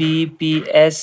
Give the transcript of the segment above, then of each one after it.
BPS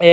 A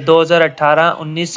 2018, 19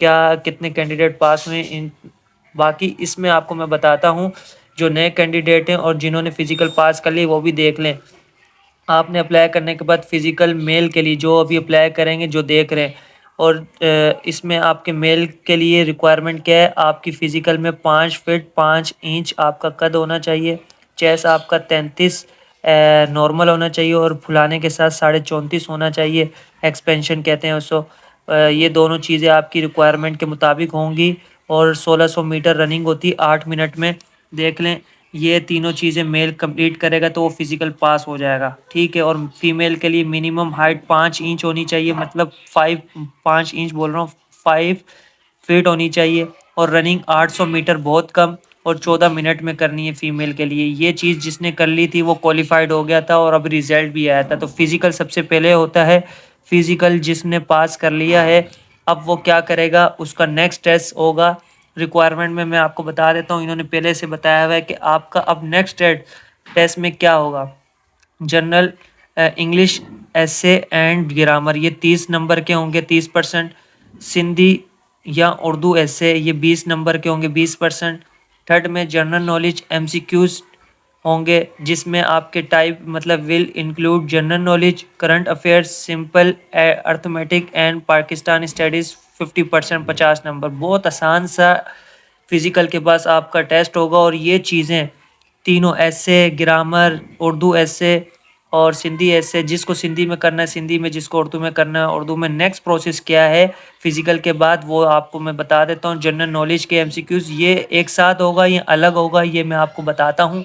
کیا کتنے candidate پاس ہوئے باقی اس میں آپ کو میں بتاتا ہوں. جو نئے کینڈیڈیٹ ہیں اور جنہوں نے فزیکل پاس کر لی وہ بھی دیکھ لیں. آپ نے اپلائی کرنے کے بعد فزیکل میل کے لیے جو ابھی اپلائی کریں گے جو دیکھ رہے ہیں، اور اس میں آپ کے میل کے لیے ریکوائرمنٹ کیا ہے، آپ کی فزیکل میں 5 فٹ 5 انچ آپ کا قد ہونا چاہیے، چیسٹ آپ کا 33 نارمل ہونا چاہیے اور پھلانے کے ساتھ 34.5 ہونا چاہیے، ایکسپینشن کہتے ہیں اس کو. یہ دونوں چیزیں آپ کی ریکوائرمنٹ کے مطابق ہوں گی. اور 1600 میٹر رننگ ہوتی 8 منٹ میں. دیکھ لیں یہ تینوں چیزیں میل کمپلیٹ کرے گا تو وہ فزیکل پاس ہو جائے گا، ٹھیک ہے. اور فیمیل کے لیے منیمم ہائٹ 5 انچ ہونی چاہیے، مطلب 5 انچ بول رہا ہوں، 5 فٹ ہونی چاہیے. اور رننگ 800 میٹر بہت کم اور 14 منٹ میں کرنی ہے فیمیل کے لیے. یہ چیز جس نے کر لی تھی وہ کوالیفائڈ ہو گیا تھا اور اب ریزلٹ بھی آیا تھا. تو فزیکل سب سے پہلے ہوتا ہے. فزیکل جس نے پاس کر لیا ہے اب وہ کیا کرے گا، اس کا نیکسٹ ٹیسٹ ہوگا. ریکوائرمنٹ میں آپ کو بتا دیتا ہوں، انہوں نے پہلے سے بتایا ہوا ہے کہ آپ کا اب نیکسٹ ٹیسٹ میں کیا ہوگا. جنرل انگلش ایسے اینڈ گرامر، یہ 30 نمبر کے ہوں گے 30%. سندھی یا اردو ایسے یہ 20 نمبر کے ہوں گے 20%. تھرڈ میں جنرل نالج MCQs ہوں گے جس میں آپ کے ٹائپ مطلب will include general knowledge, current affairs, simple arithmetic and Pakistan studies 50%، 50 number. بہت آسان سا فزیکل کے پاس آپ کا ٹیسٹ ہوگا. اور یہ چیزیں تینوں ایسے، گرامر، اردو ایسے اور سندھی ایسے، جس کو سندھی میں کرنا ہے سندھی میں، جس کو اردو میں کرنا ہے اردو میں. نیکسٹ پروسیس کیا ہے فزیکل کے بعد وہ آپ کو میں بتا دیتا ہوں. جنرل نالج کے MCQs یہ ایک ساتھ ہوگا یا الگ ہوگا یہ میں آپ کو بتاتا ہوں.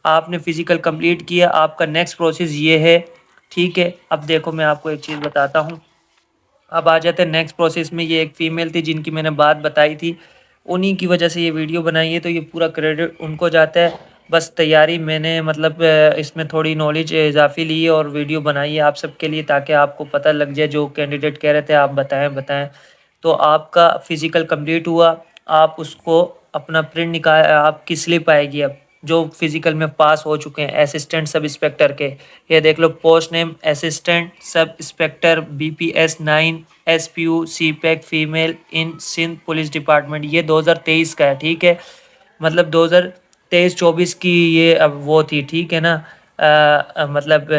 آپ نے فزیکل کمپلیٹ کیا، آپ کا نیکسٹ پروسیس یہ ہے، ٹھیک ہے. اب دیکھو میں آپ کو ایک چیز بتاتا ہوں. اب آ جاتے ہیں نیکسٹ پروسیس میں. یہ ایک فیمیل تھی جن کی میں نے بات بتائی تھی، انہی کی وجہ سے یہ ویڈیو بنائی ہے تو یہ پورا کریڈٹ ان کو جاتا ہے. بس تیاری میں نے مطلب اس میں تھوڑی نالج اضافی لی ہے اور ویڈیو بنائی ہے آپ سب کے لیے تاکہ آپ کو پتہ لگ جائے. جو کینڈیڈیٹ کہہ رہے تھے آپ بتائیں. تو آپ کا فزیکل کمپلیٹ ہوا، آپ اس کو اپنا پرنٹ نکال، آپ کی سلپ آئے گی اب جو فزیکل میں پاس ہو چکے ہیں اسسٹنٹ سب انسپیکٹر کے. یہ دیکھ لو، post name assistant sub inspector BPS 9 SPU CPEC female in Sindh police department. یہ 2023 کا ہے، ٹھیک ہے. مطلب 2023-24 کی یہ اب وہ تھی، ٹھیک ہے نا. مطلب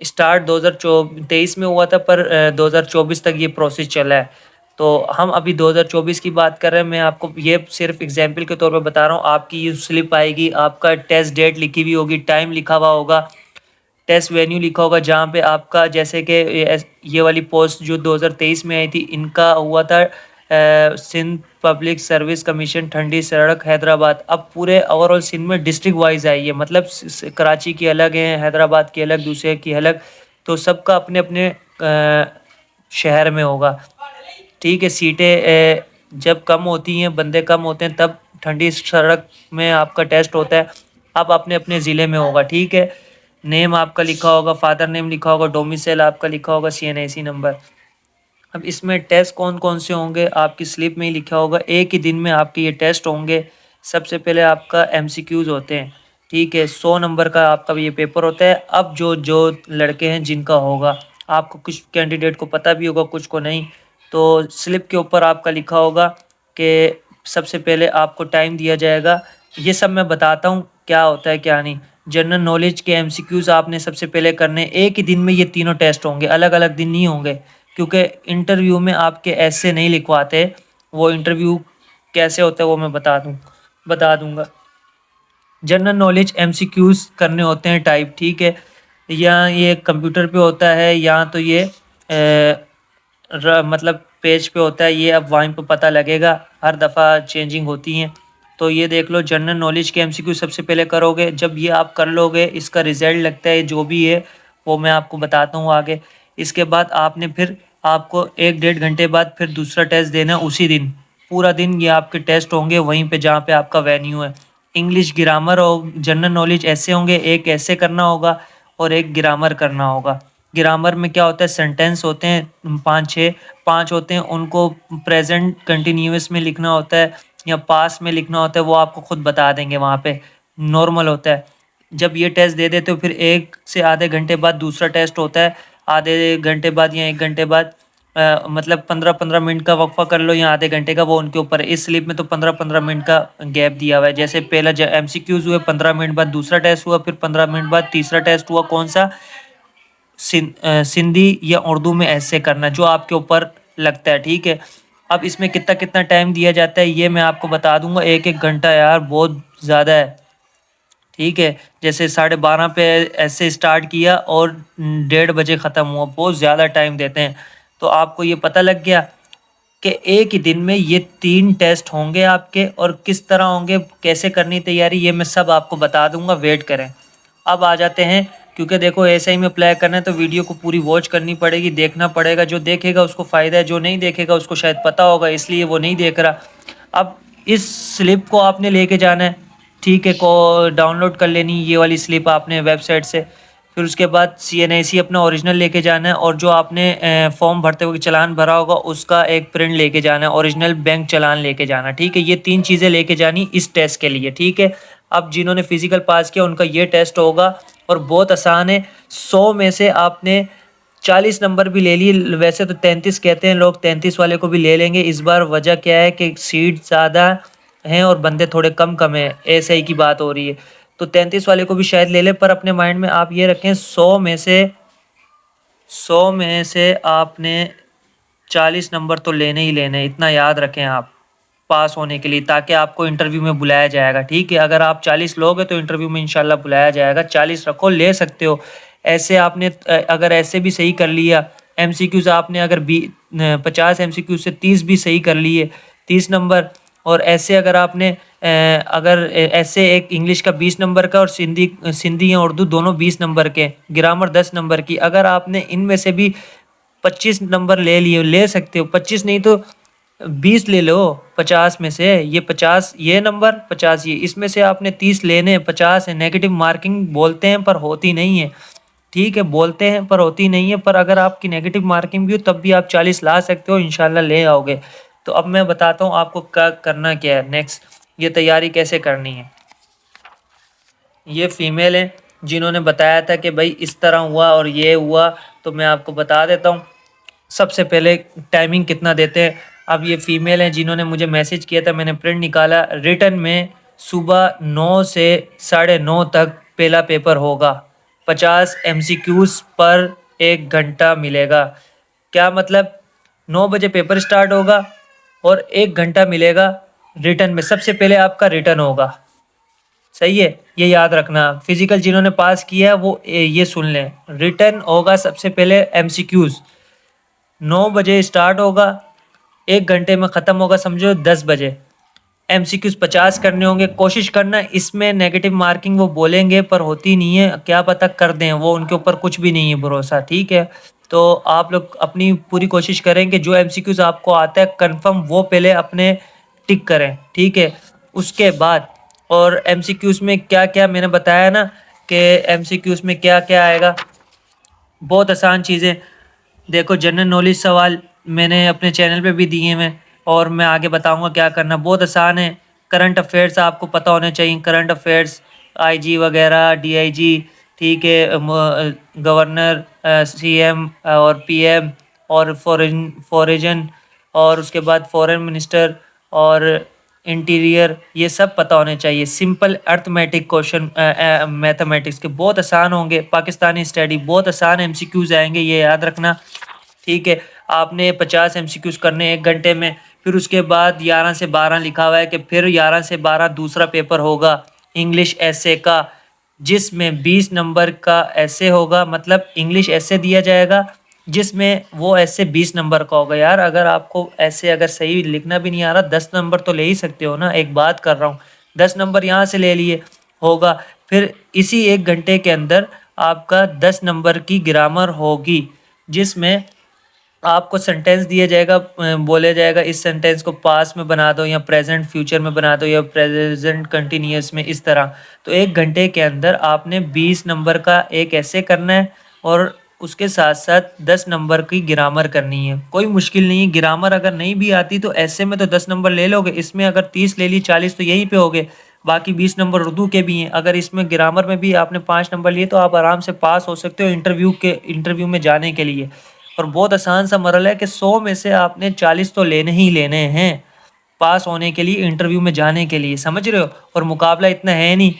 اسٹارٹ 2023 میں ہوا تھا پر 2024 تک یہ پروسیس چلا ہے. تو ہم ابھی 2024 کی بات کر رہے ہیں. میں آپ کو یہ صرف اگزامپل کے طور پہ بتا رہا ہوں. آپ کی یہ سلپ آئے گی، آپ کا ٹیسٹ ڈیٹ لکھی ہوئی ہوگی، ٹائم لکھا ہوا ہوگا، ٹیسٹ وینیو لکھا ہوگا جہاں پہ آپ کا، جیسے کہ یہ والی پوسٹ جو 2023 میں آئی تھی ان کا ہوا تھا سندھ پبلک سروس کمیشن ٹھنڈی سڑک حیدرآباد. اب پورے اوور آل سندھ میں ڈسٹرکٹ وائز آئی ہے، مطلب کراچی کی الگ ہیں، حیدرآباد کی الگ، دوسرے کی الگ. تو سب کا اپنے اپنے شہر میں ہوگا، ٹھیک ہے. سیٹیں جب کم ہوتی ہیں، بندے کم ہوتے ہیں، تب ٹھنڈی سڑک میں آپ کا ٹیسٹ ہوتا ہے. اب اپنے اپنے ضلع میں ہوگا، ٹھیک ہے. نیم آپ کا لکھا ہوگا، فادر نیم لکھا ہوگا، ڈومیسائل آپ کا لکھا ہوگا، CNIC نمبر. اب اس میں ٹیسٹ کون کون سے ہوں گے آپ کی سلپ میں ہی لکھا ہوگا. ایک ہی دن میں آپ کے یہ ٹیسٹ ہوں گے. سب سے پہلے آپ کا MCQs ہوتے ہیں، ٹھیک ہے. 100 نمبر کا آپ کا یہ پیپر ہوتا ہے. اب جو لڑکے ہیں جن کا ہوگا، آپ کو کچھ کینڈیڈیٹ کو پتہ بھی ہوگا کچھ کو نہیں، تو سلپ کے اوپر آپ کا لکھا ہوگا کہ سب سے پہلے آپ کو ٹائم دیا جائے گا. یہ سب میں بتاتا ہوں کیا ہوتا ہے کیا نہیں. جنرل نالج کے MCQs آپ نے سب سے پہلے کرنے. ایک ہی دن میں یہ تینوں ٹیسٹ ہوں گے، الگ الگ دن نہیں ہوں گے، کیونکہ انٹرویو میں آپ کے ایسے نہیں لکھواتے. وہ انٹرویو کیسے ہوتا ہے وہ میں بتا دوں گا. جنرل نالج MCQs کرنے ہوتے ہیں ٹائپ، ٹھیک ہے. یا یہ کمپیوٹر پہ ہوتا ہے یا تو یہ مطلب پیج پہ ہوتا ہے. یہ اب وہیں پہ پتہ لگے گا، ہر دفعہ چینجنگ ہوتی ہیں. تو یہ دیکھ لو، جنرل نالج کے MCQ سب سے پہلے کرو گے. جب یہ آپ کر لو گے، اس کا رزلٹ لگتا ہے جو بھی ہے وہ میں آپ کو بتاتا ہوں آگے. اس کے بعد آپ نے پھر آپ کو 1-1.5 گھنٹے بعد پھر دوسرا ٹیسٹ دینا ہے اسی دن. پورا دن یہ آپ کے ٹیسٹ ہوں گے وہیں پہ جہاں پہ آپ کا وینیو ہے. انگلش گرامر اور جنرل نالج ایسے ہوں گے، ایک ایسے کرنا ہوگا اور ایک گرامر کرنا ہوگا. گرامر میں کیا ہوتا ہے، سینٹینس ہوتے ہیں 5 ہوتے ہیں، ان کو پریزنٹ کنٹینیوس میں لکھنا ہوتا ہے یا پاس میں لکھنا ہوتا ہے، وہ آپ کو خود بتا دیں گے وہاں پہ. نارمل ہوتا ہے. جب یہ ٹیسٹ دے دیتے ہو پھر 1 سے آدھے گھنٹے بعد دوسرا ٹیسٹ ہوتا ہے، آدھے گھنٹے بعد یا 1 گھنٹے بعد. مطلب 15-15 منٹ کا وقفہ کر لو یا آدھے گھنٹے کا، وہ ان کے اوپر ہے۔ اس سلپ میں تو 15-15 منٹ کا گیپ دیا ہوا ہے۔ جیسے پہلا MCQs ہوئے 15 منٹ بعد دوسرا ٹیسٹ ہوا، پھر 15 منٹ بعد تیسرا ٹیسٹ ہوا، کون سا؟ سندھی یا اردو میں ایسے کرنا جو آپ کے اوپر لگتا ہے، ٹھیک ہے۔ اب اس میں کتنا کتنا ٹائم دیا جاتا ہے یہ میں آپ کو بتا دوں گا۔ 1-1 گھنٹہ یار بہت زیادہ ہے، ٹھیک ہے۔ جیسے 12:30 پہ ایسے اسٹارٹ کیا اور 1:30 بجے ختم ہوا، بہت زیادہ ٹائم دیتے ہیں۔ تو آپ کو یہ پتہ لگ گیا کہ ایک ہی دن میں یہ 3 ٹیسٹ ہوں گے آپ کے، اور کس طرح ہوں گے، کیسے کرنی تیاری، یہ میں سب آپ کو بتا دوں گا، ویٹ کریں۔ اب آ جاتے ہیں، کیونکہ دیکھو ایسے ہی میں اپلائی کرنا ہے تو ویڈیو کو پوری واچ کرنی پڑے گی، دیکھنا پڑے گا۔ جو دیکھے گا اس کو فائدہ ہے، جو نہیں دیکھے گا اس کو شاید پتہ ہوگا، اس لیے وہ نہیں دیکھ رہا۔ اب اس سلپ کو آپ نے لے کے جانا ہے، ٹھیک ہے، کو ڈاؤن لوڈ کر لینی یہ والی سلپ آپ نے ویب سائٹ سے۔ پھر اس کے بعد CNIC اپنا اوریجنل لے کے جانا ہے، اور جو آپ نے فارم بھرتے ہوئے چلان بھرا ہوگا اس کا ایک پرنٹ لے کے جانا ہے، اوریجنل بینک چلان لے کے جانا، ٹھیک ہے۔ یہ 3 چیزیں لے کے جانی اس ٹیسٹ کے لیے، ٹھیک ہے۔ اب جنہوں نے فزیکل پاس کیا ان کا یہ ٹیسٹ ہوگا، اور بہت آسان ہے۔ 100 میں سے آپ نے 40 نمبر بھی لے لیے، ویسے تو 33 کہتے ہیں لوگ، 33 والے کو بھی لے لیں گے اس بار۔ وجہ کیا ہے کہ سیٹ زیادہ ہیں اور بندے تھوڑے کم ہیں، ایسے ہی کی بات ہو رہی ہے، تو 33 والے کو بھی شاید لے لیں۔ پر اپنے مائنڈ میں آپ یہ رکھیں 100 میں سے آپ نے 40 نمبر تو لینے ہی لینے، اتنا یاد رکھیں آپ پاس ہونے کے لیے، تاکہ آپ کو انٹرویو میں بلایا جائے گا، ٹھیک ہے۔ اگر آپ 40 لوگ ہیں تو انٹرویو میں انشاءاللہ بلایا جائے گا۔ 40 رکھو، لے سکتے ہو ایسے۔ آپ نے اگر ایسے بھی صحیح کر لیا MCQs، آپ نے اگر 50 MCQ سے 30 بھی صحیح کر لیے، 30 نمبر، اور ایسے اگر آپ نے اگر ایسے ایک انگلش کا 20 نمبر کا، اور سندھی یا اردو دونوں 20 نمبر کے، گرامر 10 نمبر کی، اگر آپ نے ان میں سے بھی 25 نمبر لے لیے، لے سکتے ہو، 25 نہیں تو 20 لے لو 50 میں سے، یہ 50 یہ نمبر 50 یہ، اس میں سے آپ نے 30 لینے، 50 ہے۔ نیگیٹو مارکنگ بولتے ہیں پر ہوتی نہیں ہے، ٹھیک ہے، بولتے ہیں پر ہوتی نہیں ہے، پر اگر آپ کی نیگیٹو مارکنگ بھی ہو تب بھی آپ 40 لا سکتے ہو، انشاءاللہ لے آؤ گے۔ تو اب میں بتاتا ہوں آپ کو کیا کرنا، کیا ہے نیکسٹ، یہ تیاری کیسے کرنی ہے۔ یہ فیمیل ہیں جنہوں نے بتایا تھا کہ بھائی اس طرح ہوا اور یہ ہوا، تو میں آپ کو بتا دیتا ہوں۔ سب سے پہلے ٹائمنگ کتنا دیتے ہیں۔ اب یہ فیمیل ہیں جنہوں نے مجھے میسج کیا تھا، میں نے پرنٹ نکالا۔ ریٹن میں صبح 9 سے 9:30 تک پہلا پیپر ہوگا، 50 MCQs پر 1 گھنٹہ ملے گا۔ کیا مطلب؟ 9 بجے پیپر سٹارٹ ہوگا اور 1 گھنٹہ ملے گا ریٹن میں۔ سب سے پہلے آپ کا ریٹن ہوگا، صحیح ہے، یہ یاد رکھنا۔ فزیکل جنہوں نے پاس کیا ہے وہ یہ سن لیں، ریٹن ہوگا سب سے پہلے MCQs 9 بجے اسٹارٹ ہوگا، 1 گھنٹے میں ختم ہوگا، سمجھو 10 بجے۔ MCQs 50 کرنے ہوں گے، کوشش کرنا اس میں نیگیٹو مارکنگ وہ بولیں گے پر ہوتی نہیں ہے، کیا پتہ کر دیں، وہ ان کے اوپر کچھ بھی نہیں ہے بھروسہ، ٹھیک ہے۔ تو آپ لوگ اپنی پوری کوشش کریں کہ جو MCQs آپ کو آتا ہے کنفرم وہ پہلے اپنے ٹک کریں، ٹھیک ہے۔ اس کے بعد اور MCQs میں کیا کیا میں نے بتایا نا کہ MCQs میں کیا کیا آئے گا، بہت آسان چیزیں۔ دیکھو جنرل نالج سوال میں نے اپنے چینل پہ بھی دیے ہیں، اور میں آگے بتاؤں گا کیا کرنا، بہت آسان ہے۔ کرنٹ افیئرس آپ کو پتہ ہونے چاہیے، کرنٹ افیئرس IG وغیرہ، DIG، ٹھیک ہے، گورنر، CM اور PM اور فورن اور اس کے بعد فورن منسٹر اور انٹیریئر، یہ سب پتہ ہونے چاہیے۔ سمپل ارتھمیٹک کوشچن میتھمیٹکس کے بہت آسان ہوں گے۔ پاکستانی اسٹڈی بہت آسان MCQs آئیں گے، یہ یاد رکھنا، ٹھیک ہے۔ آپ نے 50 MCQs کرنے 1 گھنٹے میں، پھر اس کے بعد 11 سے 12 لکھا ہوا ہے کہ پھر 11 سے 12 دوسرا پیپر ہوگا انگلش ایسے کا، جس میں 20 نمبر کا ایسے ہوگا، مطلب انگلش ایسے دیا جائے گا جس میں وہ ایسے 20 نمبر کا ہوگا۔ یار اگر آپ کو ایسے اگر صحیح لکھنا بھی نہیں آ رہا، 10 نمبر تو لے ہی سکتے ہو نا، ایک بات کر رہا ہوں، 10 نمبر یہاں سے لے لیے ہوگا۔ پھر اسی 1 گھنٹے کے اندر آپ کا 10 نمبر کی گرامر ہوگی، جس میں آپ کو سینٹینس دیا جائے گا، بولے جائے گا اس سینٹینس کو پاس میں بنا دو یا پریزنٹ فیوچر میں بنا دو یا پریزنٹ کنٹینیوس میں، اس طرح۔ تو 1 گھنٹے کے اندر آپ نے 20 نمبر کا ایک ایسے کرنا ہے، اور اس کے ساتھ ساتھ 10 نمبر کی گرامر کرنی ہے۔ کوئی مشکل نہیں ہے، گرامر اگر نہیں بھی آتی تو ایسے میں تو 10 نمبر لے لو گے، اس میں اگر 30 لے لی 40 تو یہیں پہ ہوگے، باقی 20 نمبر اردو کے بھی ہیں۔ اگر اس میں گرامر میں بھی آپ نے 5 نمبر لیے تو آپ آرام سے پاس ہو سکتے ہو انٹرویو میں جانے کے لیے۔ اور بہت آسان سا مرحلہ ہے کہ 100 میں سے آپ نے 40 تو لینے ہی لینے ہیں پاس ہونے کے لیے، انٹرویو میں جانے کے لیے، سمجھ رہے ہو؟ اور مقابلہ اتنا ہے نہیں،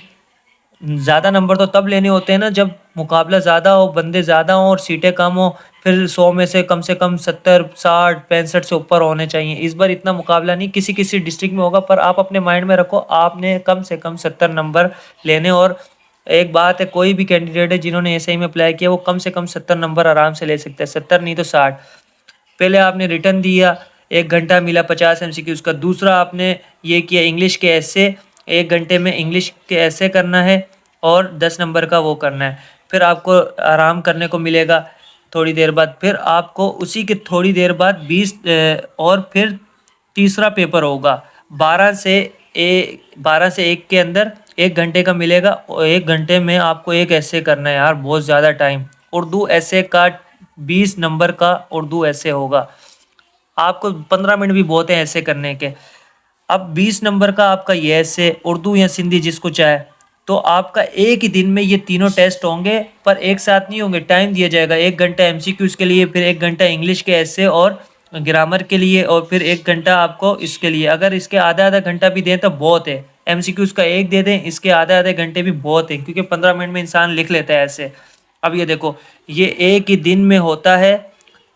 زیادہ نمبر تو تب لینے ہوتے ہیں نا جب مقابلہ زیادہ ہو، بندے زیادہ ہوں اور سیٹیں کم ہوں، پھر 100 میں سے کم 70 60 65 سے اوپر ہونے چاہیے۔ اس بار اتنا مقابلہ نہیں، کسی کسی ڈسٹرکٹ میں ہوگا، پر آپ اپنے مائنڈ میں رکھو آپ نے کم سے کم 70 نمبر لینے۔ اور ایک بات ہے، کوئی بھی کینڈیڈیٹ ہے جنہوں نے ایس آئی میں اپلائی کیا وہ کم سے کم 70 نمبر آرام سے لے سکتا ہے، 70 نہیں تو 60۔ پہلے آپ نے ریٹن دیا، 1 گھنٹہ ملا 50 MCQ کا۔ دوسرا آپ نے یہ کیا انگلش کے ایسے، 1 گھنٹے میں انگلش کے ایسے کرنا ہے اور 10 نمبر کا وہ کرنا ہے۔ پھر آپ کو آرام کرنے کو ملے گا تھوڑی دیر بعد، پھر آپ کو اسی کے تھوڑی دیر بعد 20 اور پھر تیسرا پیپر ہوگا 12 سے 1 کے اندر، 1 گھنٹے کا ملے گا، اور 1 گھنٹے میں آپ کو ایک ایسے کرنا ہے یار، بہت زیادہ ٹائم۔ اردو ایسے کا 20 نمبر کا اردو ایسے ہوگا، آپ کو 15 منٹ بھی بہت ہیں ایسے کرنے کے۔ اب 20 نمبر کا آپ کا یہ ایسے اردو یا سندھی جس کو چاہے، تو آپ کا ایک ہی دن میں یہ تینوں ٹیسٹ ہوں گے، پر ایک ساتھ نہیں ہوں گے، ٹائم دیا جائے گا۔ 1 گھنٹہ MCQs کے لیے، پھر 1 گھنٹہ انگلش کے ایسے اور گرامر کے لیے، اور پھر 1 گھنٹہ آپ کو اس کے لیے۔ اگر اس کے آدھا گھنٹہ بھی دیں تو بہت ہے، MCQs کا 1 دے دیں، اس کے آدھے گھنٹے بھی بہت ہیں، کیونکہ 15 منٹ میں انسان لکھ لیتا ہے ایسے۔ اب یہ دیکھو، یہ ایک ہی دن میں ہوتا ہے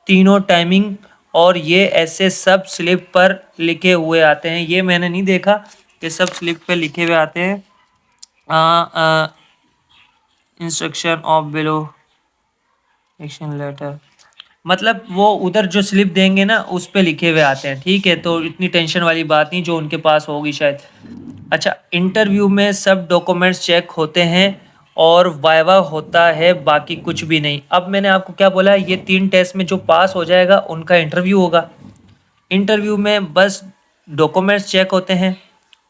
تینوں ٹائمنگ، اور یہ ایسے سب سلپ پر لکھے ہوئے آتے ہیں۔ یہ میں نے نہیں دیکھا کہ سب سلپ پہ لکھے ہوئے آتے ہیں۔ Instruction of blue action letter, مطلب وہ ادھر جو سلپ دیں گے نا اس پہ لکھے ہوئے آتے ہیں، ٹھیک ہے؟ تو اتنی ٹینشن والی بات نہیں، جو ان کے پاس ہوگی شاید۔ اچھا، انٹرویو میں سب ڈاکومنٹس چیک ہوتے ہیں اور وائوا ہوتا ہے، باقی کچھ بھی نہیں۔ اب میں نے آپ کو کیا بولا، یہ 3 ٹیسٹ میں جو پاس ہو جائے گا ان کا انٹرویو ہوگا۔ انٹرویو میں بس ڈاکومنٹس چیک ہوتے ہیں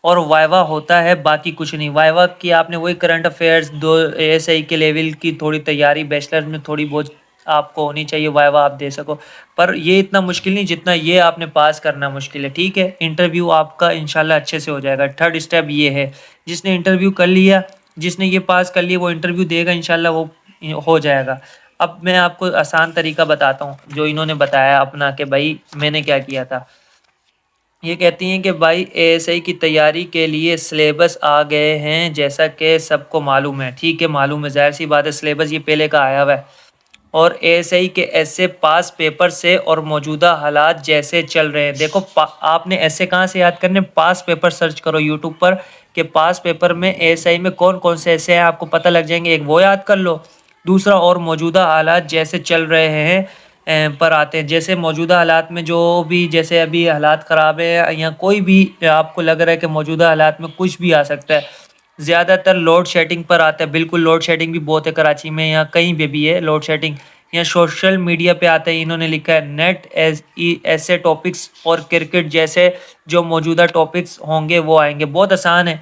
اور وائوا ہوتا ہے، باقی کچھ نہیں۔ وائوا کی آپ نے وہی کرنٹ افیئرس، 2 ASI کے لیول کی تھوڑی تیاری، بیچلر میں تھوڑی بہت آپ کو ہونی چاہیے، وائوا آپ دے سکو، پر یہ اتنا مشکل نہیں جتنا یہ آپ نے پاس کرنا مشکل ہے، ٹھیک ہے؟ انٹرویو آپ کا انشاءاللہ اچھے سے ہو جائے گا۔ تھرڈ اسٹیپ یہ ہے، جس نے انٹرویو کر لیا، جس نے یہ پاس کر لیا، وہ انٹرویو دے گا انشاءاللہ، وہ ہو جائے گا۔ اب میں آپ کو آسان طریقہ بتاتا ہوں جو انہوں نے بتایا اپنا، کہ بھائی میں نے کیا کیا تھا۔ یہ کہتی ہیں کہ بھائی ASI کی تیاری کے لیے سلیبس آ گئے ہیں، جیسا کہ سب کو معلوم ہے، ٹھیک ہے؟ معلوم ہے، ظاہر سی بات ہے، سلیبس یہ پہلے کا آیا ہوا ہے۔ اور ASI کے ایسے پاس پیپر سے اور موجودہ حالات جیسے چل رہے ہیں۔ دیکھو آپ نے ایسے کہاں سے یاد کرنے، پاس پیپر سرچ کرو یوٹیوب پر کہ پاس پیپر میں ASI میں کون کون سے ایسے ہیں، آپ کو پتہ لگ جائیں گے۔ ایک وہ یاد کر لو، دوسرا اور موجودہ حالات جیسے چل رہے ہیں پر آتے ہیں۔ جیسے موجودہ حالات میں جو بھی، جیسے ابھی حالات خراب ہے یا کوئی بھی آپ کو لگ رہا ہے کہ موجودہ حالات میں کچھ بھی آ سکتا ہے، زیادہ تر لوڈ شیڈنگ پر آتا ہے۔ بالکل لوڈ شیڈنگ بھی بہت ہے کراچی میں، یا کہیں پہ بھی ہے لوڈ شیڈنگ، یا سوشل میڈیا پہ آتا ہے۔ انہوں نے لکھا ہے نیٹ ایسے ٹاپکس اور کرکٹ جیسے جو موجودہ ٹاپکس ہوں گے وہ آئیں گے۔ بہت آسان ہے،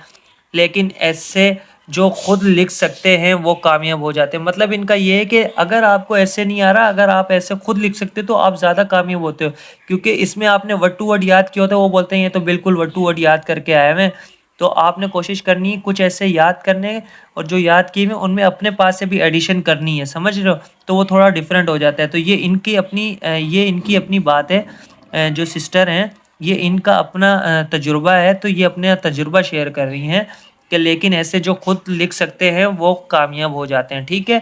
لیکن ایسے جو خود لکھ سکتے ہیں وہ کامیاب ہو جاتے ہیں۔ مطلب ان کا یہ ہے کہ اگر آپ کو ایسے نہیں آ رہا، اگر آپ ایسے خود لکھ سکتے تو آپ زیادہ کامیاب ہوتے ہو، کیونکہ اس میں آپ نے ورڈ ٹو ورڈ یاد کیا ہوتا ہے۔ وہ بولتے ہیں یہ تو بالکل ورڈ ٹو ورڈ یاد کر کے آئے ہیں، تو آپ نے کوشش کرنی ہے کچھ ایسے یاد کرنے، اور جو یاد کیے ہوئے ان میں اپنے پاس سے بھی ایڈیشن کرنی ہے، سمجھ رہے ہو؟ تو وہ تھوڑا ڈیفرنٹ ہو جاتا ہے۔ تو یہ ان کی اپنی بات ہے، جو سسٹر ہیں یہ ان کا اپنا تجربہ ہے، تو یہ اپنا تجربہ شیئر کر رہی ہیں کہ لیکن ایسے جو خود لکھ سکتے ہیں وہ کامیاب ہو جاتے ہیں، ٹھیک ہے؟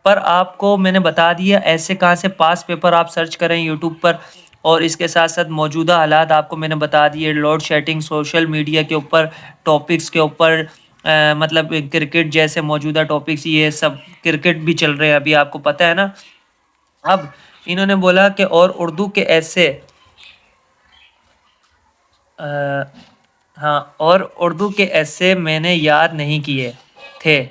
پر آپ کو میں نے بتا دیا ایسے کہاں سے پاس پیپر آپ سرچ کریں یوٹیوب پر، اور اس کے ساتھ ساتھ موجودہ حالات آپ کو میں نے بتا دیے، لوڈ شیڈنگ، سوشل میڈیا کے اوپر، ٹاپکس کے اوپر، مطلب کرکٹ جیسے موجودہ ٹاپکس، یہ سب کرکٹ بھی چل رہے ہیں ابھی، آپ کو پتہ ہے نا۔ اب انہوں نے بولا کہ اور اردو کے ایسے ہاں، اور اردو کے ایسے میں نے یاد نہیں کیے تھے،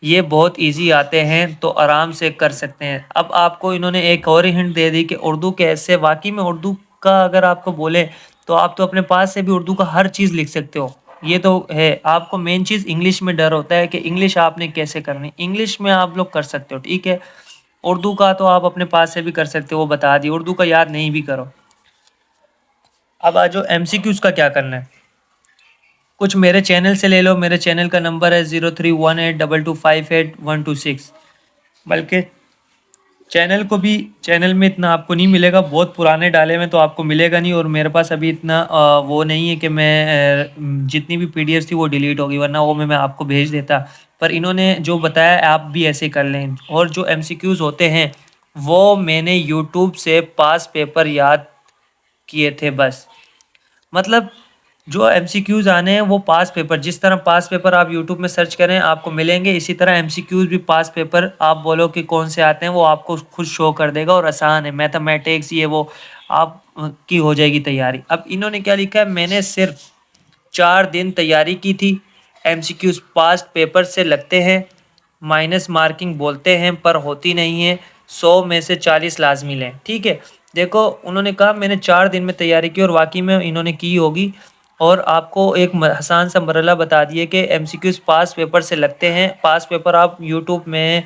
یہ بہت ایزی آتے ہیں تو آرام سے کر سکتے ہیں۔ اب آپ کو انہوں نے ایک اور ہنٹ دے دی کہ اردو کے ایسے، واقعی میں اردو کا اگر آپ کو بولے تو آپ تو اپنے پاس سے بھی اردو کا ہر چیز لکھ سکتے ہو، یہ تو ہے۔ آپ کو مین چیز انگلش میں ڈر ہوتا ہے کہ انگلش آپ نے کیسے کرنی، انگلش میں آپ لوگ کر سکتے ہو، ٹھیک ہے؟ اردو کا تو آپ اپنے پاس سے بھی کر سکتے ہو، وہ بتا دی، اردو کا یاد نہیں بھی کرو۔ اب آجو MCQs کا کیا کرنا ہے، کچھ میرے چینل سے لے لو۔ میرے چینل کا نمبر ہے 031822582126، بلکہ چینل میں اتنا آپ کو نہیں ملے گا، بہت پرانے ڈالے میں تو آپ کو ملے گا نہیں، اور میرے پاس ابھی اتنا وہ نہیں ہے کہ میں جتنی بھی پی ڈی ایف تھی وہ ڈیلیٹ ہوگی، ورنہ وہ میں آپ کو بھیج دیتا۔ پر انہوں نے جو بتایا آپ بھی ایسے کر لیں۔ اور جو ایم سی کیوز ہوتے ہیں وہ میں نے یوٹیوب سے پاس پیپر یاد کیے تھے بس، مطلب جو ایم سی کیوز آنے ہیں وہ پاس پیپر، جس طرح پاس پیپر آپ یوٹیوب میں سرچ کریں آپ کو ملیں گے، اسی طرح ایم سی کیوز بھی پاس پیپر آپ بولو کہ کون سے آتے ہیں وہ آپ کو خود شو کر دے گا، اور آسان ہے، میتھمیٹکس یہ وہ آپ کی ہو جائے گی تیاری۔ اب انہوں نے کیا لکھا ہے، میں نے صرف 4 دن تیاری کی تھی، ایم سی کیوز پاس پیپر سے لگتے ہیں، مائنس مارکنگ بولتے ہیں پر ہوتی نہیں ہے، 100 میں سے 40 لازمی لیں، ٹھیک ہے۔ دیکھو انہوں نے کہا میں نے 4 دن میں تیاری کی، اور واقعی میں انہوں نے کی ہوگی، اور آپ کو ایک آسان سا مرحلہ بتا دیے کہ ایم سی کیوز پاس پیپر سے لگتے ہیں۔ پاس پیپر آپ یوٹیوب میں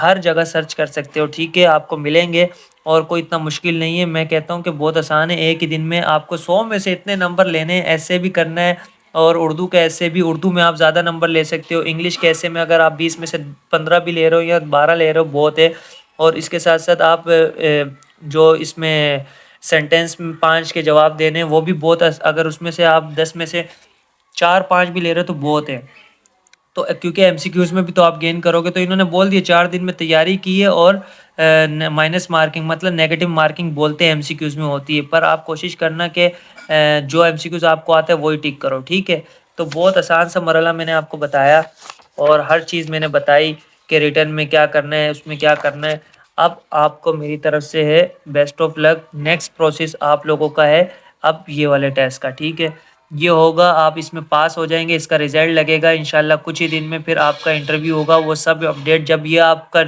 ہر جگہ سرچ کر سکتے ہو، ٹھیک ہے، آپ کو ملیں گے، اور کوئی اتنا مشکل نہیں ہے، میں کہتا ہوں کہ بہت آسان ہے، ایک ہی دن میں آپ کو 100 میں سے اتنے نمبر لینے ہیں، ایسے بھی کرنا ہے، اور اردو کے ایسے بھی، اردو میں آپ زیادہ نمبر لے سکتے ہو، انگلش کے ایسے میں اگر آپ 20 میں سے 15 بھی لے رہے ہو یا 12 لے رہے ہو بہت ہے، اور اس کے ساتھ ساتھ آپ جو اس میں سینٹینس میں 5 کے جواب دینے وہ بھی بہت، اگر اس میں سے آپ 10 میں سے 4-5 بھی لے رہے ہو تو بہت ہے، تو کیونکہ ایم سی کیوز میں بھی تو آپ گین کرو گے، تو انہوں نے بول دیا 4 دن میں تیاری کی ہے، اور مائنس مارکنگ مطلب نیگیٹو مارکنگ بولتے ہیں ایم سی کیوز میں ہوتی ہے، پر آپ کوشش کرنا کہ جو ایم سی کیوز آپ کو آتا ہے وہی ٹک کرو، ٹھیک ہے۔ تو بہت آسان سا مرحلہ میں نے آپ کو بتایا، اور ہر چیز میں نے بتائی کہ ریٹرن میں کیا کرنا ہے، اس میں کیا کرنا ہے۔ اب آپ کو میری طرف سے ہے best of luck, next process آپ لوگوں کا ہے اب یہ والے ٹیسٹ کا، ٹھیک ہے، یہ ہوگا، آپ اس میں پاس ہو جائیں گے، اس کا رزلٹ لگے گا انشاءاللہ کچھ ہی دن میں، پھر آپ کا انٹرویو ہوگا، وہ سب اپڈیٹ جب یہ آپ کا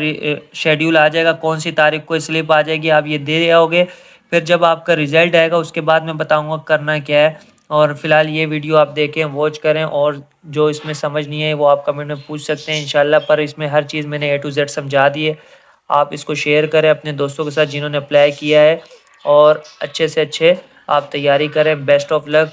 شیڈیول آ جائے گا، کون سی تاریخ کو سلپ آ جائے گی، آپ یہ دے آؤ گے، پھر جب آپ کا رزلٹ آئے گا اس کے بعد میں بتاؤں گا کرنا کیا ہے۔ اور فی الحال یہ ویڈیو آپ دیکھیں، واچ کریں، اور جو اس میں سمجھ نہیں ہے وہ آپ کمنٹ میں پوچھ سکتے ہیں انشاءاللہ، پر اس میں ہر چیز میں نے اے ٹو زیڈ سمجھا دی ہے۔ آپ اس کو شیئر کریں اپنے دوستوں کے ساتھ جنہوں نے اپلائی کیا ہے، اور اچھے سے اچھے آپ تیاری کریں۔ Best of look.